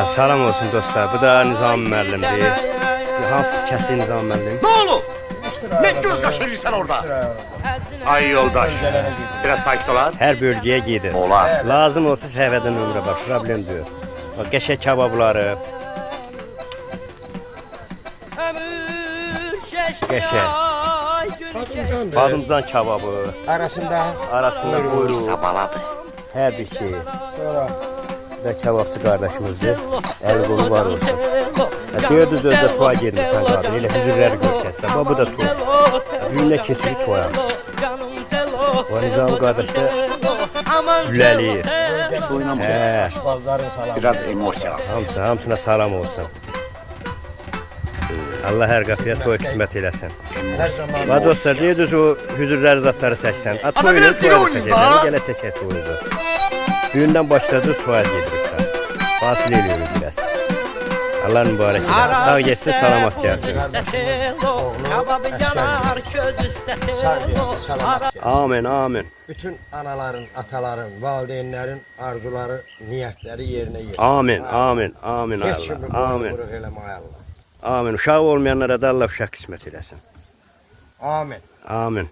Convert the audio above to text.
Salam olsun dostlar. Bu da Nizam müəllimdir. Hansı kəndli Nizam müəllim? Ne oğlum? Ne göz kaşırırsan orada? Ay yoldaş, biraz sakin olar. Hər bölgəyə gedir. Olar. Lazım olsa səviyyədən ömrə bax, problem deyil. Bax, qəşəng kababları. Qəşəng. Badımcan kababı. Arasında buyruq. Sabaladı. Hər bir şey. Və kebabçı qardaşımızdır. Əli qolu var olsun. Dördüz özdə tuğa girmirsən qadın. Elə hüzürləri görkəsən. Bu da tuğa. Düyünə keçirir tuğa. O Nizam qardaş da lüləliyir. Suyla mı? Biraz emosiya alsın. Hamısına salam olsun. Allah hər qapıya toy qismət eləsin. Və dostlar, deyirdiniz o hüzürləri zatları çəksən. Toyunu toya çəkəcək, gələ çəkək toyunu. Düyündən başladı, toya gediriksən. Fasil eləyirik biraz. Allah mübarək edin. Sağ geçsin, salamat gəlsin. Amin, amin. Bütün anaların, ataların, valideynlərin arzuları, niyyətləri yerinə yetirir. Amin, amin, amin Heç Allah. kimi Amin. boynu eləməyə Allah. Amin. Uşaq olmayanlara da Allah uşaq qismət eləsin. Amin. Amin.